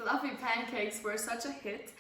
fluffy pancakes were such a hit,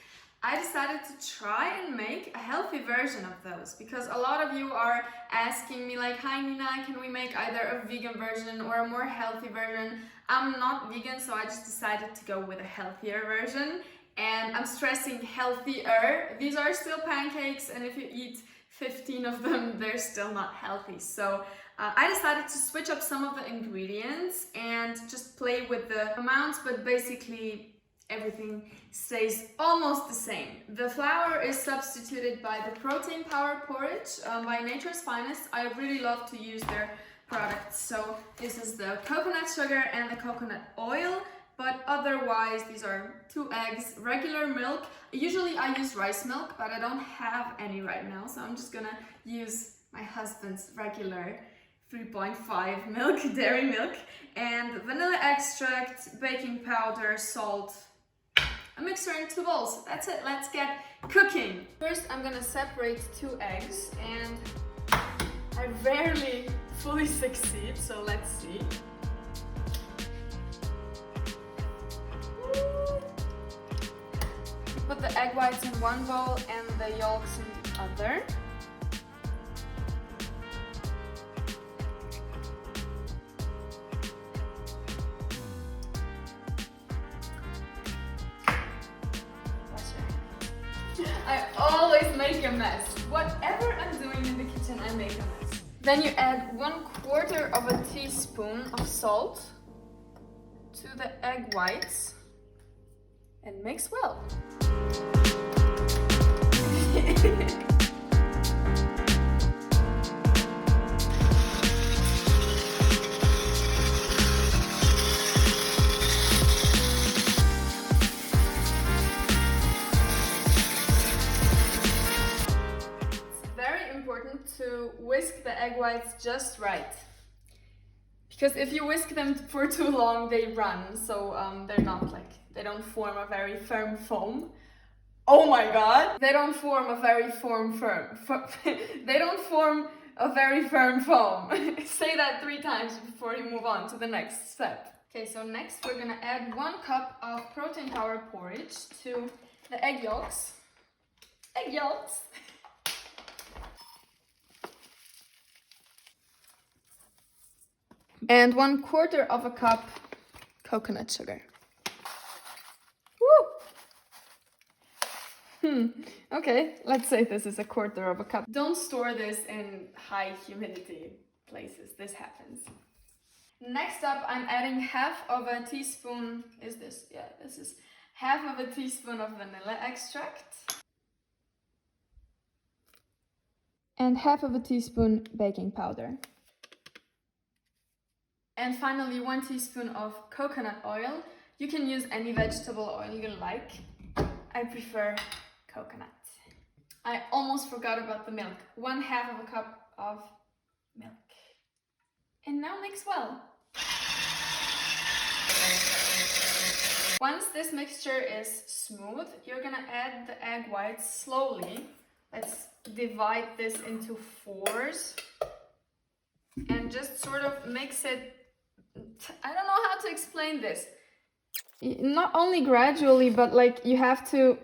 I decided to try and make a healthy version of those, because a lot of you are asking me like, hi Nina, can we make either a vegan version or a more healthy version? I'm not vegan, so I just decided to go with a healthier version, and I'm stressing healthier. These are still pancakes, and if you eat 15 of them, they're still not healthy. So I decided to switch up some of the ingredients and just play with the amounts, but basically everything stays almost the same. The flour is substituted by the protein power porridge by Nature's Finest. I really love to use their products. So this is the coconut sugar and the coconut oil, but otherwise these are 2 eggs, regular milk. Usually I use rice milk, but I don't have any right now, so I'm just gonna use my husband's regular 3.5 milk, dairy milk, and vanilla extract, baking powder, salt, a mixer in 2 bowls. That's it, let's get cooking. First I'm gonna separate 2 eggs, and I rarely fully succeed, so let's see. Put the egg whites in one bowl and the yolks in the other. I always make a mess. Whatever I'm doing in the kitchen, I make a mess. Then you add 1/4 of a teaspoon of salt to the egg whites and mix well. To whisk the egg whites just right, because if you whisk them for too long they run, so they don't form a very firm foam. Oh my god, they don't form a very they don't form a very firm foam. Say that 3 times before you move on to the next step. Okay, so next we're gonna add 1 cup of protein power porridge to the egg yolks. And 1/4 of a cup coconut sugar. Woo! Okay, let's say this is 1/4 of a cup. Don't store this in high humidity places, this happens. Next up, I'm adding 1/2 of a teaspoon, this is 1/2 of a teaspoon of vanilla extract. And 1/2 of a teaspoon baking powder. And finally 1 teaspoon of coconut oil. You can use any vegetable oil you like. I prefer coconut. I almost forgot about the milk. 1/2 of a cup of milk. And now mix well. Once this mixture is smooth, you're gonna add the egg whites slowly. Let's divide this into 4s and just sort of mix it. I don't know how to explain this. Not only gradually, but like you have to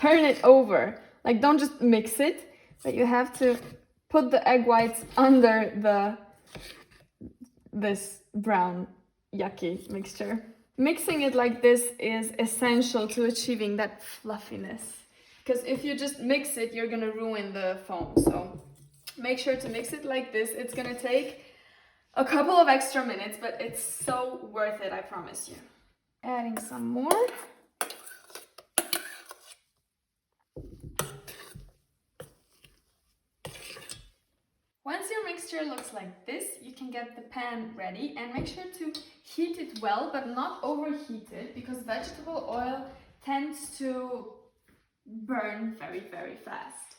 turn it over. Like don't just mix it, but you have to put the egg whites under this brown yucky mixture. Mixing it like this is essential to achieving that fluffiness. Because if you just mix it, you're gonna ruin the foam. So make sure to mix it like this. It's gonna take a couple of extra minutes, but it's so worth it, I promise you. Adding some more. Once your mixture looks like this, you can get the pan ready and make sure to heat it well, but not overheat it, because vegetable oil tends to burn very, very fast.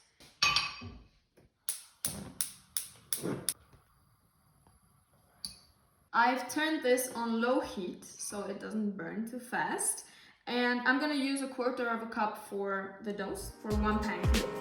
I've turned this on low heat so it doesn't burn too fast, and I'm gonna use 1/4 of a cup for the dose for 1 pancake.